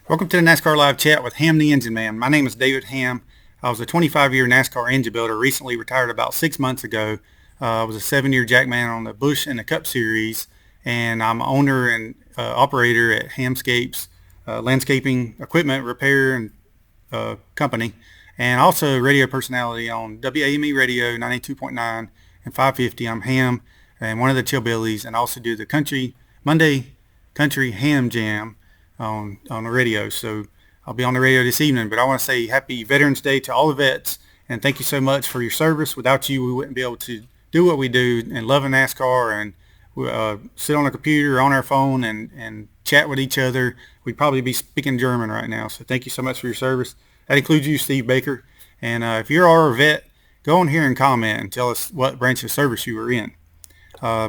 Welcome to the NASCAR Live Chat with Hamm The Engine Man. My name is Hamm. I was a 25-year NASCAR engine builder, recently retired about 6 months ago. I was a 7-year jackman on the Busch and the Cup Series, and I'm owner and operator at Hammscapes Landscaping Equipment Repair and Company, and also radio personality on WAME Radio 92.9 and 550. I'm Hamm and one of the Chillbillies, and also do the Monday Country Ham Jam on the radio. So I'll be on the radio this evening, but I want to say happy Veterans Day to all the vets, and thank you so much for your service. Without you, we wouldn't be able to do what we do and love NASCAR and sit on a computer or on our phone and chat with each other. We'd probably be speaking German right now. So thank you so much for your service. That includes you, Steve Baker. And if you're our vet, go on here and comment and tell us what branch of service you were in.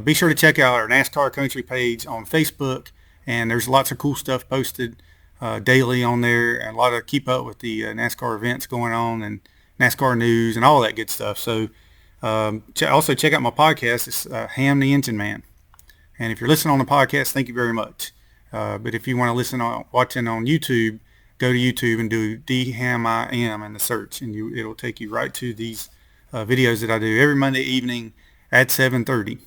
Be sure to check out our NASCAR Country page on Facebook, and there's lots of cool stuff posted daily on there, and a lot of keep up with the NASCAR events going on and NASCAR news and all that good stuff. So also check out my podcast. It's Hamm The Engine Man. And if you're listening on the podcast, thank you very much. But if you want to watching on YouTube, go to YouTube and do DHammIam in the search, and it'll take you right to these videos that I do every Monday evening at 7:30.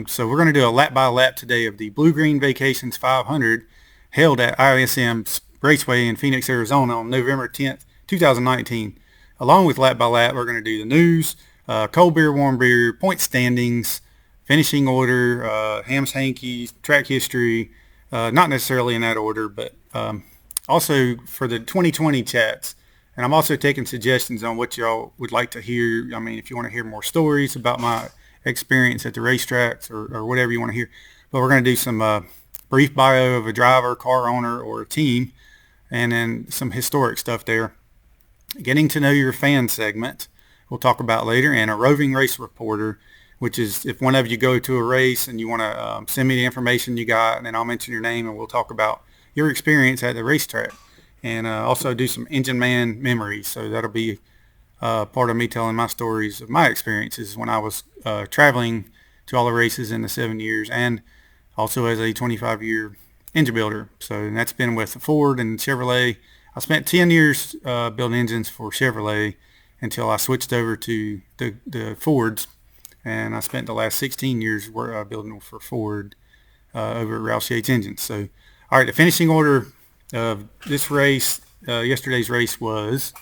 So we're going to do a lap by lap today of the Blue Green Vacations 500 held at ISM Raceway in Phoenix, Arizona on November 10th, 2019. Along with lap by lap, we're going to do the news, cold beer, warm beer, point standings, finishing order, Hamm's hankies, track history, not necessarily in that order, but also for the 2020 chats. And I'm also taking suggestions on what y'all would like to hear. I mean, if you want to hear more stories about my experience at the racetracks or whatever you want to hear. But we're going to do some brief bio of a driver, car owner, or a team, and then some historic stuff there. Getting to know your fan segment, we'll talk about later, and a roving race reporter, which is if one of you go to a race and you want to send me the information you got, and then I'll mention your name and we'll talk about your experience at the racetrack. And also do some Engine Man memories. So that'll be part of me telling my stories of my experiences when I was traveling to all the races in the 7 years, and also as a 25-year engine builder. So that's been with Ford and Chevrolet. I spent 10 years building engines for Chevrolet until I switched over to the Fords, and I spent the last 16 years building for Ford over at Roush Yates Engines. So, all right, the finishing order of this race, yesterday's race was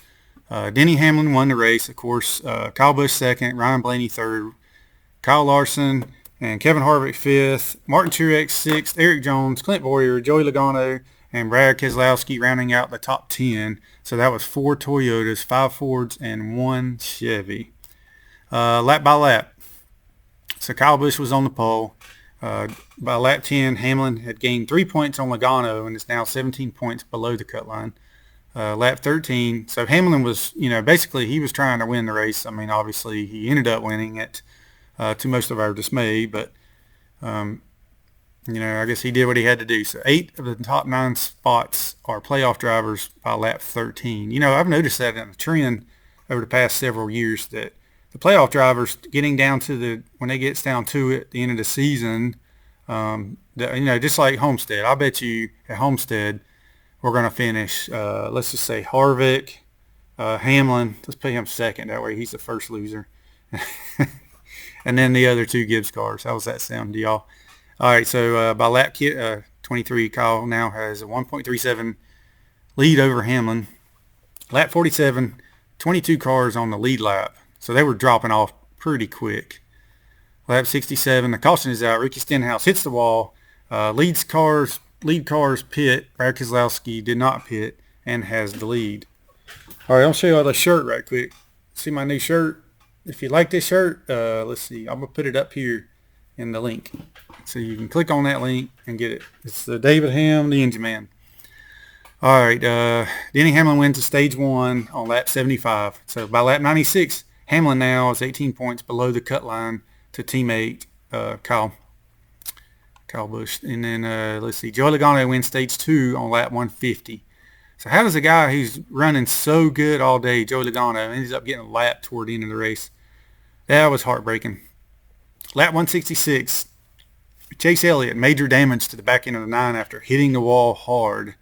Denny Hamlin won the race, of course. Kyle Busch second, Ryan Blaney third, Kyle Larson and Kevin Harvick fifth, Martin Truex sixth, Eric Jones, Clint Boyer, Joey Logano, and Brad Keselowski rounding out the top 10. So that was 4 Toyotas, 5 Fords, and 1 Chevy. Lap by lap. So Kyle Busch was on the pole. By lap 10, Hamlin had gained 3 points on Logano and is now 17 points below the cut line. Lap 13, so Hamlin was, basically he was trying to win the race. I mean, obviously he ended up winning it to most of our dismay, but, I guess he did what he had to do. So 8 of the top 9 spots are playoff drivers by lap 13. I've noticed that in a trend over the past several years that the playoff drivers getting down to when it gets down to it, the end of the season, just like Homestead. I bet you at Homestead, we're going to finish, let's just say Harvick, Hamlin. Let's put him second. That way he's the first loser. And then the other 2 Gibbs cars. How does that sound to y'all? All right, so by lap 23, Kyle now has a 1.37 lead over Hamlin. Lap 47, 22 cars on the lead lap. So they were dropping off pretty quick. Lap 67, the caution is out. Ricky Stenhouse hits the wall. Lead cars pit. Brad Keselowski did not pit and has the lead. All right, I'll show you all the shirt right quick. See my new shirt? If you like this shirt, let's see. I'm going to put it up here in the link. So you can click on that link and get it. It's the David Hamm, the Engine Man. All right, Denny Hamlin wins to stage 1 on lap 75. So by lap 96, Hamlin now is 18 points below the cut line to teammate Kyle Busch. And then, let's see, Joey Logano wins stage 2 on lap 150. So how does a guy who's running so good all day, Joey Logano, ends up getting a lap toward the end of the race? That was heartbreaking. Lap 166, Chase Elliott, major damage to the back end of the 9 after hitting the wall hard.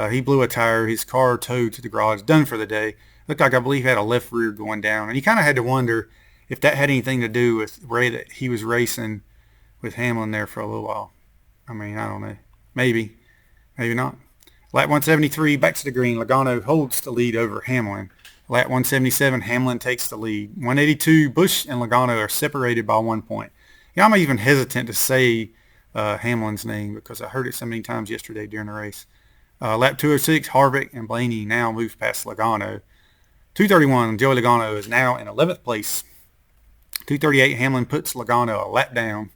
He blew a tire. His car towed to the garage, done for the day. Looked like, I believe, he had a left rear going down. And you kind of had to wonder if that had anything to do with the way that he was racing with Hamlin there for a little while. I mean, I don't know. Maybe. Maybe not. Lap 173, back to the green. Logano holds the lead over Hamlin. Lap 177, Hamlin takes the lead. 182, Busch and Logano are separated by 1 point. Yeah, I'm even hesitant to say Hamlin's name because I heard it so many times yesterday during the race. Lap 206, Harvick and Blaney now move past Logano. 231, Joey Logano is now in 11th place. 238, Hamlin puts Logano a lap down.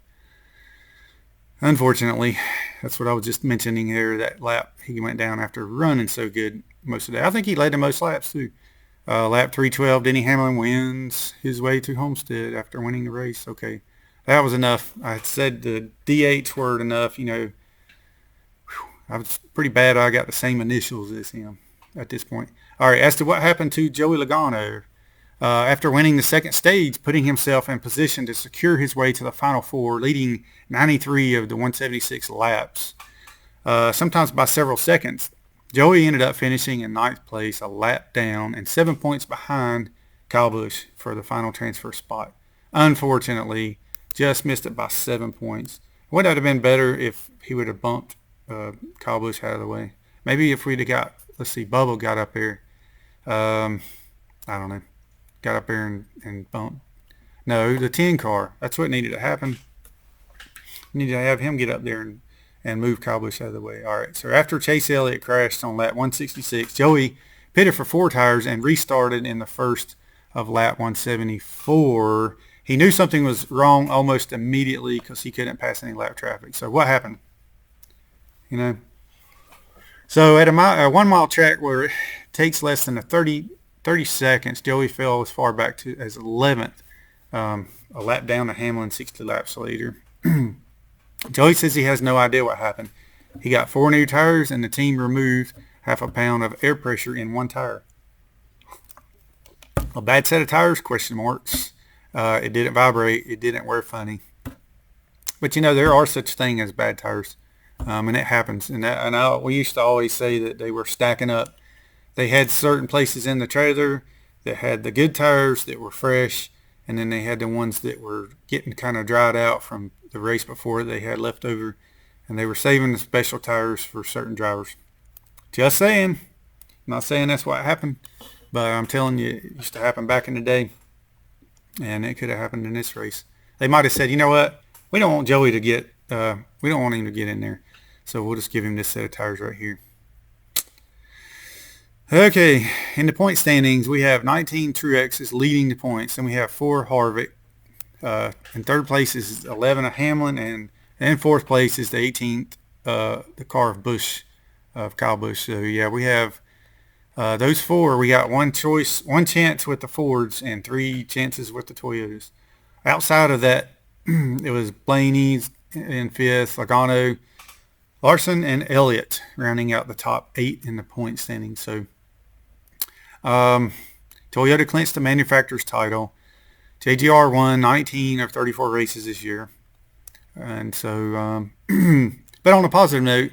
Unfortunately, that's what I was just mentioning here, that lap he went down after running so good most of the day. I think he led the most laps too. Lap 312, Denny Hamlin wins his way to Homestead after winning the race. Okay, that was enough. I had said the DH word enough, you know. I was pretty bad. I got the same initials as him at this point. All right, as to what happened to Joey Logano, after winning the second stage, putting himself in position to secure his way to the Final Four, leading 93 of the 176 laps, sometimes by several seconds, Joey ended up finishing in ninth place, a lap down, and 7 points behind Kyle Busch for the final transfer spot. Unfortunately, just missed it by 7 points. Would that have been better if he would have bumped Kyle Busch out of the way? Maybe if we'd have got, let's see, Bubba got up there. I don't know. Got up there and bumped. No, the 10 car. That's what needed to happen. Needed to have him get up there and move Kyle Busch out of the way. All right, so after Chase Elliott crashed on lap 166, Joey pitted for 4 tires and restarted in the first of lap 174. He knew something was wrong almost immediately because he couldn't pass any lap traffic. So what happened? You know? So at a 1 mile track where it takes less than 30 seconds, Joey fell as far back to as 11th, a lap down to Hamlin 60 laps later. Joey says he has no idea what happened. He got 4 new tires and the team removed half a pound of air pressure in one tire. A bad set of tires, question marks. It didn't vibrate. It didn't wear funny. But you know, there are such thing as bad tires. And it happens. We used to always say that they were stacking up. They had certain places in the trailer that had the good tires that were fresh, and then they had the ones that were getting kind of dried out from the race before they had left over, and they were saving the special tires for certain drivers. Just saying. I'm not saying that's what happened, but I'm telling you, it used to happen back in the day, and it could have happened in this race. They might have said, you know what, we don't want Joey to get, we don't want him to get in there, so we'll just give him this set of tires right here. Okay, in the point standings, we have 19 Truexes leading the points, and we have 4 Harvick. In third place is 11 of Hamlin, and in fourth place is the 18th, the car of Busch, of Kyle Busch. So yeah, we have those 4. We got one chance with the Fords, and 3 chances with the Toyotas. Outside of that, it was Blaney's in 5th, Logano, Larson, and Elliott rounding out the top 8 in the point standings. So Toyota clinched the manufacturer's title. JGR won 19 of 34 races this year. And so, but on a positive note,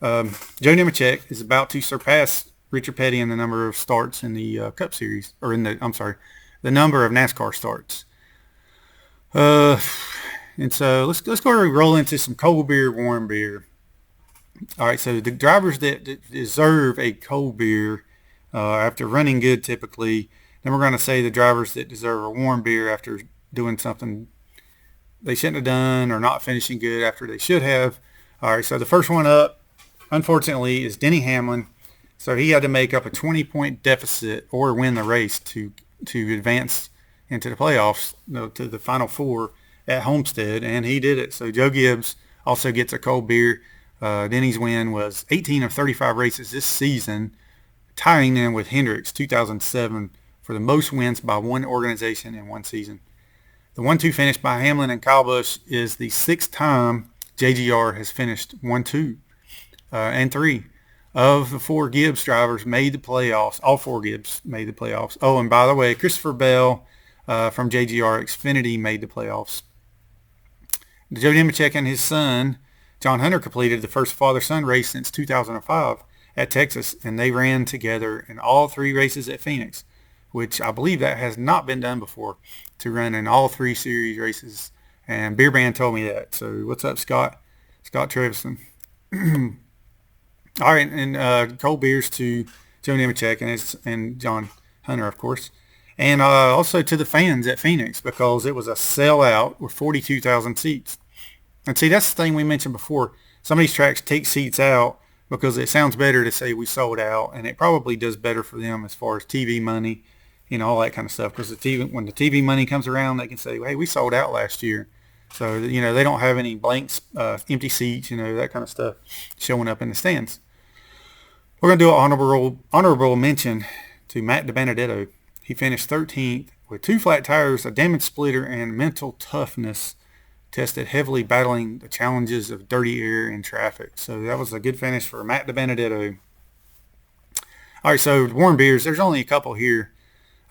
Joe Nemechek is about to surpass Richard Petty in the number of starts in the Cup Series, or the number of NASCAR starts. And so let's go and roll into some cold beer, warm beer. All right, so the drivers that deserve a cold beer after running good typically. Then we're going to say the drivers that deserve a warm beer after doing something they shouldn't have done or not finishing good after they should have. All right, so the first one up, unfortunately, is Denny Hamlin. So he had to make up a 20-point deficit or win the race to advance into the playoffs, to the Final Four at Homestead, and he did it. So Joe Gibbs also gets a cold beer. Denny's win was 18 of 35 races this season, tying in with Hendrick's 2007 for the most wins by one organization in one season. The 1-2 finish by Hamlin and Kyle Busch is the 6th time JGR has finished 1-2 and 3. Of the 4 Gibbs drivers made the playoffs, all 4 Gibbs made the playoffs. Oh, and by the way, Christopher Bell from JGR Xfinity made the playoffs. Joe Nemechek and his son, John Hunter, completed the first father-son race since 2005 at Texas, and they ran together in all 3 races at Phoenix, which I believe that has not been done before, to run in all 3 series races. And Beer Band told me that. So what's up, Scott? Scott Trevison. All right, and cold beers to Joe Nemechek and John Hunter, of course. And also to the fans at Phoenix, because it was a sellout with 42,000 seats. And see, that's the thing we mentioned before. Some of these tracks take seats out because it sounds better to say we sold out, and it probably does better for them as far as TV money, all that kind of stuff. Because when the TV money comes around, they can say, hey, we sold out last year. So, they don't have any blanks, empty seats, that kind of stuff showing up in the stands. We're going to do an honorable mention to Matt DiBenedetto. He finished 13th with 2 flat tires, a damaged splitter, and mental toughness. Tested heavily battling the challenges of dirty air and traffic. So that was a good finish for Matt DiBenedetto. All right, so warm beers. There's only a couple here.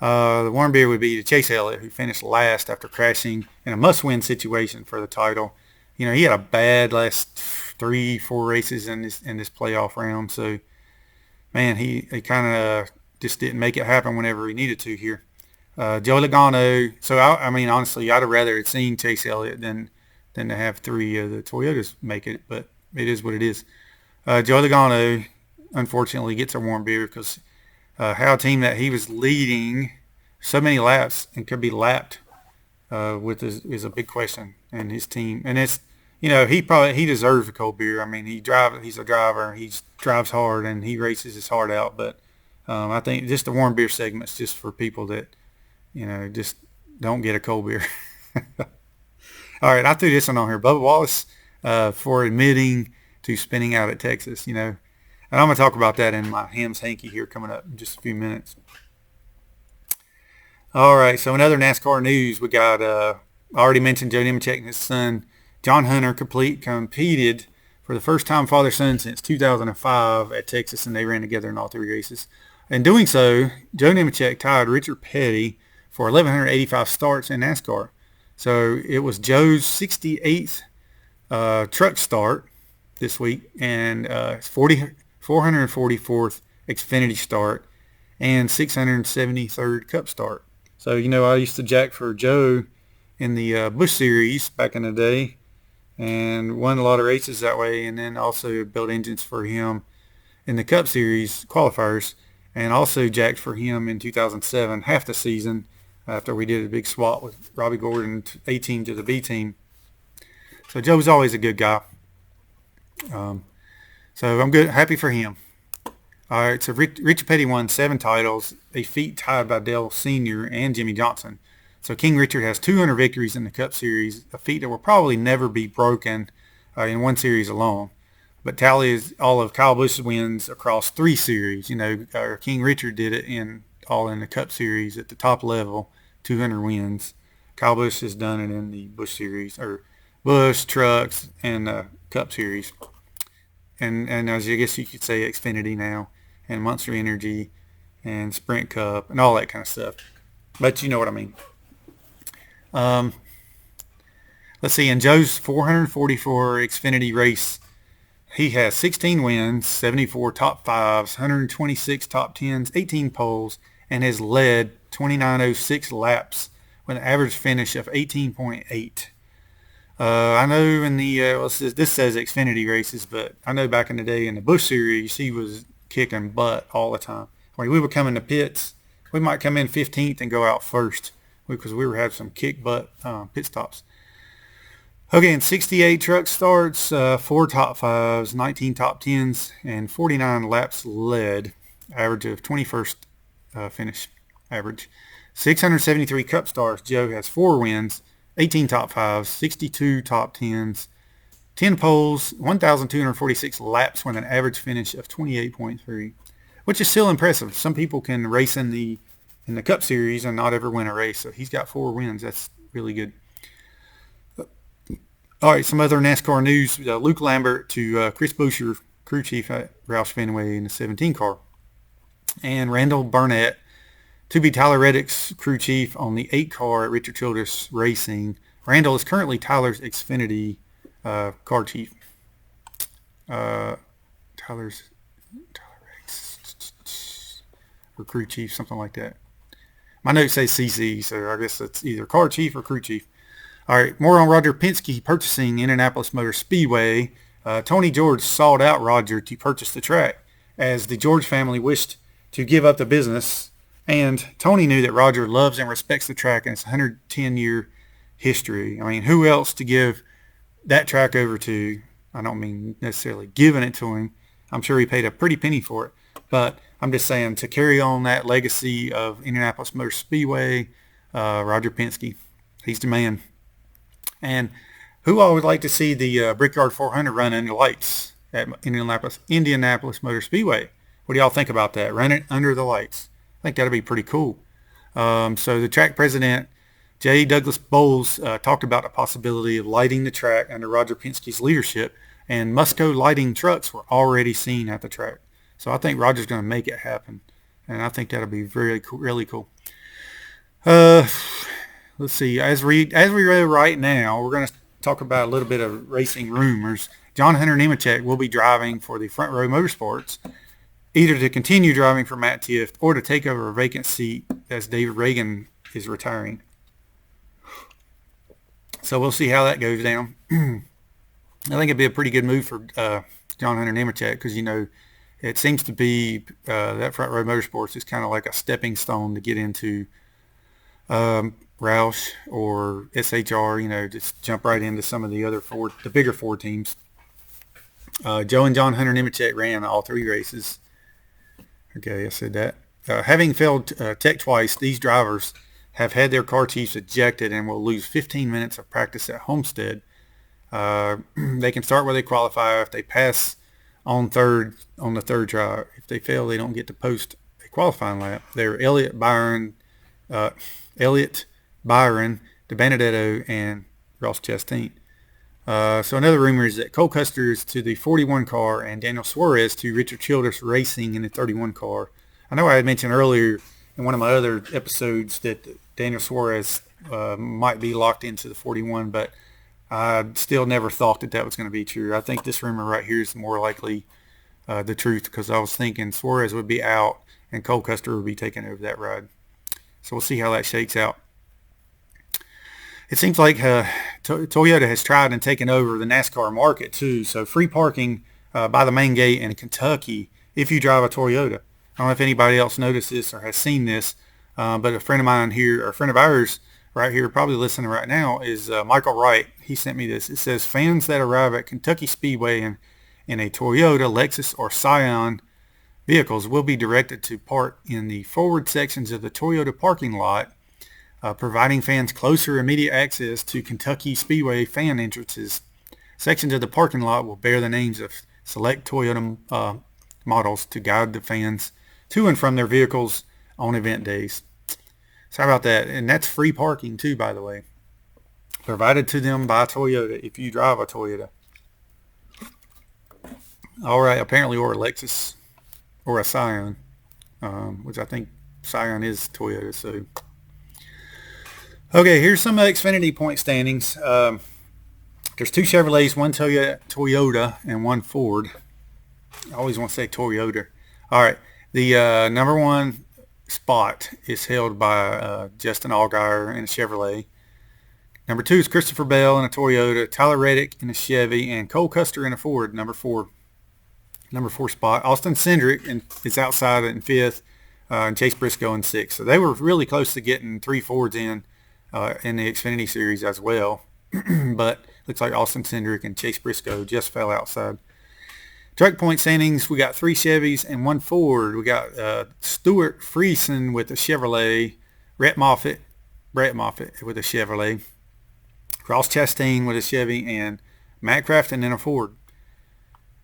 The warm beer would be to Chase Elliott, who finished last after crashing in a must-win situation for the title. He had a bad last 3-4 races in this playoff round. So, man, he kind of just didn't make it happen whenever he needed to here. Joey Logano. So, I mean, honestly, I'd have rather have seen Chase Elliott than to have 3 of the Toyotas make it, but it is what it is. Joey Logano, unfortunately, gets a warm beer because how a team that he was leading so many laps and could be lapped with is a big question. And his team, and it's, he deserves a cold beer. I mean, he's a driver, he drives hard, and he races his heart out. But I think just the warm beer segment's just for people that, just don't get a cold beer. All right, I threw this one on here. Bubba Wallace for admitting to spinning out at Texas, And I'm going to talk about that in my Ham's Hanky here coming up in just a few minutes. All right, so in other NASCAR news, we got, I already mentioned Joe Nemechek and his son, John Hunter, competed for the first time father-son since 2005 at Texas, and they ran together in all 3 races. In doing so, Joe Nemechek tied Richard Petty for 1,185 starts in NASCAR. So it was Joe's 68th truck start this week, and 444th Xfinity start, and 673rd Cup start. So, I used to jack for Joe in the Busch Series back in the day and won a lot of races that way, and then also built engines for him in the Cup Series qualifiers, and also jacked for him in 2007, half the season, after we did a big swap with Robbie Gordon, A team to the B team. So Joe's always a good guy. So I'm good, happy for him. All right, so Richard Petty won 7 titles, a feat tied by Dale Sr. and Jimmy Johnson. So King Richard has 200 victories in the Cup Series, a feat that will probably never be broken in one series alone. But tallies all of Kyle Busch's wins across 3 series. King Richard did it all in the Cup Series at the top level, 200 wins. Kyle Busch has done it in the Busch Series, or Busch, Trucks, and Cup Series. And as I guess you could say Xfinity now, and Monster Energy, and Sprint Cup, and all that kind of stuff. But you know what I mean. Let's see, in Joe's 444 Xfinity race, he has 16 wins, 74 top 5s, 126 top 10s, 18 poles, and has led 2906 laps with an average finish of 18.8. I know in the, this says Xfinity races, but I know back in the day in the Busch Series, he was kicking butt all the time. When we would come in the pits, we might come in 15th and go out first because we were having some kick butt pit stops. Okay, in 68 truck starts, 4 top 5s, 19 top 10s, and 49 laps led, average of 21st finish average. 673 Cup starts, Joe has 4 wins, 18 top 5s, 62 top 10s, 10 poles, 1,246 laps with an average finish of 28.3, which is still impressive. Some people can race in the Cup Series and not ever win a race, so he's got 4 wins. That's really good. All right, some other NASCAR news. Luke Lambert to Chris Buescher, crew chief at Roush Fenway in the 17 car. And Randall Burnett to be Tyler Reddick's crew chief on the 8 car at Richard Childress Racing. Randall is currently Tyler's Xfinity car chief. Tyler or crew chief, something like that. My notes say CC, so I guess it's either car chief or crew chief. All right, more on Roger Penske purchasing Indianapolis Motor Speedway. Tony George sought out Roger to purchase the track, as the George family wished to give up the business, and Tony knew that Roger loves and respects the track and its 110-year history. I mean, who else to give that track over to? I don't mean necessarily giving it to him. I'm sure he paid a pretty penny for it, but I'm just saying to carry on that legacy of Indianapolis Motor Speedway, Roger Penske, he's the man. And who I would like to see the Brickyard 400 run under lights at Indianapolis Motor Speedway. What do y'all think about that? Run it under the lights. I think that'd be pretty cool. So the track president, J. Douglas Bowles, talked about the possibility of lighting the track under Roger Penske's leadership, and Musco lighting trucks were already seen at the track. So I think Roger's going to make it happen, and I think that'll be very cool, really cool. Let's see. As we go right now, we're going to talk about a little bit of racing rumors. John Hunter Nemechek will be driving for the Front Row Motorsports, either to continue driving for Matt Tifft or to take over a vacant seat as David Reagan is retiring. So we'll see how that goes down. I think it'd be a pretty good move for John Hunter Nemechek because, you know, it seems to be that Front Row Motorsports is kind of like a stepping stone to get into Roush or SHR, you know, just jump right into some of the bigger Ford teams. Joe and John Hunter Nemechek ran all three races. Okay, I said that. Having failed tech twice, these drivers have had their car chiefs ejected and will lose 15 minutes of practice at Homestead. They can start where they qualify if they pass on the third try. If they fail, they don't get to post a qualifying lap. They're Elliott, Byron, DiBenedetto, and Ross Chastain. So another rumor is that Cole Custer is to the 41 car and Daniel Suarez to Richard Childress Racing in the 31 car. I know I had mentioned earlier in one of my other episodes that Daniel Suarez might be locked into the 41, but I still never thought that was going to be true. I think this rumor right here is more likely the truth, because I was thinking Suarez would be out and Cole Custer would be taking over that ride. So we'll see how that shakes out. It seems like Toyota has tried and taken over the NASCAR market too. So free parking by the main gate in Kentucky if you drive a Toyota. I don't know if anybody else noticed this or has seen this, but a friend of mine here, or a friend of ours right here, probably listening right now, is Michael Wright. He sent me this. It says fans that arrive at Kentucky Speedway in a Toyota, Lexus, or Scion vehicles will be directed to park in the forward sections of the Toyota parking lot, providing fans closer immediate access to Kentucky Speedway fan entrances. Sections of the parking lot will bear the names of select Toyota models to guide the fans to and from their vehicles on event days. So how about that? And that's free parking too, by the way. Provided to them by Toyota if you drive a Toyota. All right, apparently, or a Lexus or a Scion, which I think Scion is Toyota. So, okay, here's some Xfinity point standings. There's two Chevrolets, one Toyota, and one Ford. I always want to say Toyota. All right, the number one spot is held by Justin Allgaier in a Chevrolet. Number two is Christopher Bell in a Toyota, Tyler Reddick in a Chevy, and Cole Custer in a Ford, number four spot. Austin Cindric is outside in fifth, and Chase Briscoe in sixth. So they were really close to getting three Fords in the Xfinity Series as well. But looks like Austin Cindric and Chase Briscoe just fell outside. Truck point standings, we got three Chevys and one Ford. We got Stuart Friesen with a Chevrolet, Brett Moffitt with a Chevrolet, Ross Chastain with a Chevy, and Matt Crafton in a Ford.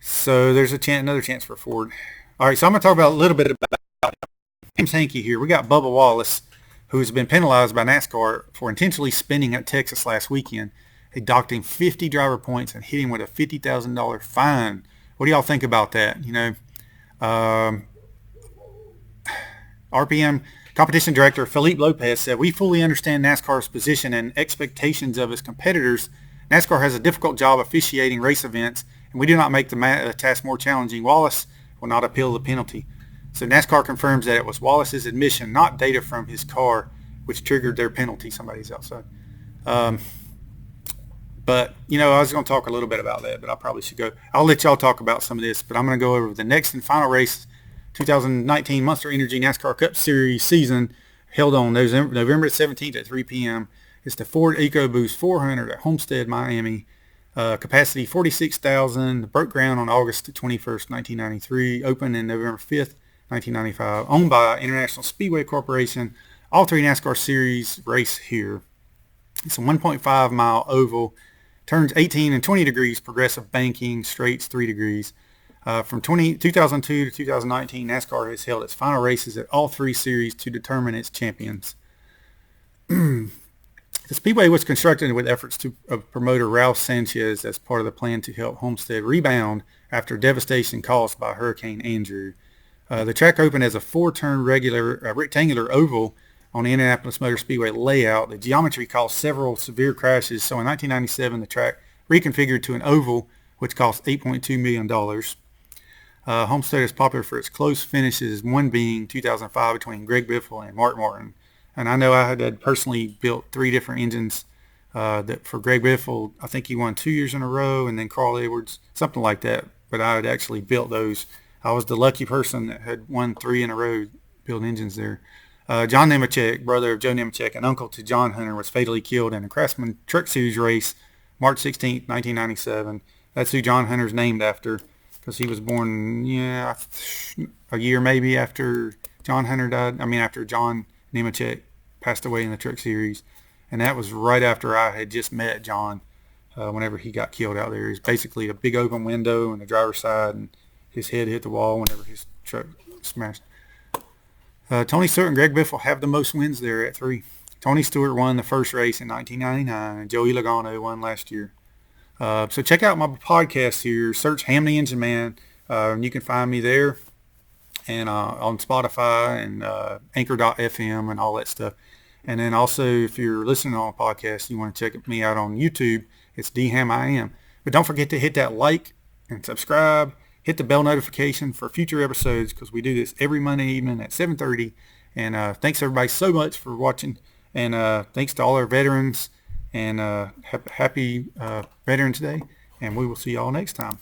So there's another chance for Ford. All right, so I'm going to talk about a little bit about James Hankey here. We got Bubba Wallace, who has been penalized by NASCAR for intentionally spinning at Texas last weekend. They docked him 50 driver points and hit him with a $50,000 fine. What do y'all think about that? You know, RPM competition director Felipe Lopez said, "We fully understand NASCAR's position and expectations of its competitors. NASCAR has a difficult job officiating race events, and we do not make the task more challenging. Wallace will not appeal the penalty." So NASCAR confirms that it was Wallace's admission, not data from his car, which triggered their penalty. Somebody's outside. But, I was going to talk a little bit about that, but I probably should go. I'll let y'all talk about some of this, but I'm going to go over the next and final race, 2019 Monster Energy NASCAR Cup Series season, held on November 17th at 3 p.m. It's the Ford EcoBoost 400 at Homestead, Miami. Capacity 46,000. Broke ground on August 21st, 1993. Opened in November 5th, 1995. Owned by International Speedway Corporation. All three NASCAR Series race here. It's a 1.5 mile oval. Turns 18 and 20 degrees. Progressive banking. Straights 3 degrees. From 2002 to 2019, NASCAR has held its final races at all three series to determine its champions. The Speedway was constructed with efforts of promoter Ralph Sanchez as part of the plan to help Homestead rebound after devastation caused by Hurricane Andrew. The track opened as a four-turn rectangular oval on the Indianapolis Motor Speedway layout. The geometry caused several severe crashes, so in 1997 the track reconfigured to an oval, which cost $8.2 million. Homestead is popular for its close finishes, one being 2005 between Greg Biffle and Mark Martin. And I know I had personally built three different engines that for Greg Biffle, I think he won 2 years in a row, and then Carl Edwards, something like that. But I had actually built those. I was the lucky person that had won 3 in a row built engines there. John Nemechek, brother of Joe Nemechek and uncle to John Hunter, was fatally killed in a Craftsman Truck Series race March 16, 1997. That's who John Hunter's named after, because he was born, a year maybe after John Hunter died. After John Nemechek passed away in the Truck Series. And that was right after I had just met John whenever he got killed out there. It was basically a big open window on the driver's side, and his head hit the wall whenever his truck smashed. Tony Stewart and Greg Biffle have the most wins there at 3. Tony Stewart won the first race in 1999, and Joey Logano won last year. So check out my podcast here. Search Hamm The Engine Man, and you can find me there, and on Spotify and Anchor.fm and all that stuff. And then also, if you're listening on a podcast, you want to check me out on YouTube, it's DHammIam. But don't forget to hit that like and subscribe. Hit the bell notification for future episodes, because we do this every Monday evening at 7:30. And thanks everybody so much for watching. And thanks to all our veterans. And happy Veterans Day. And we will see y'all next time.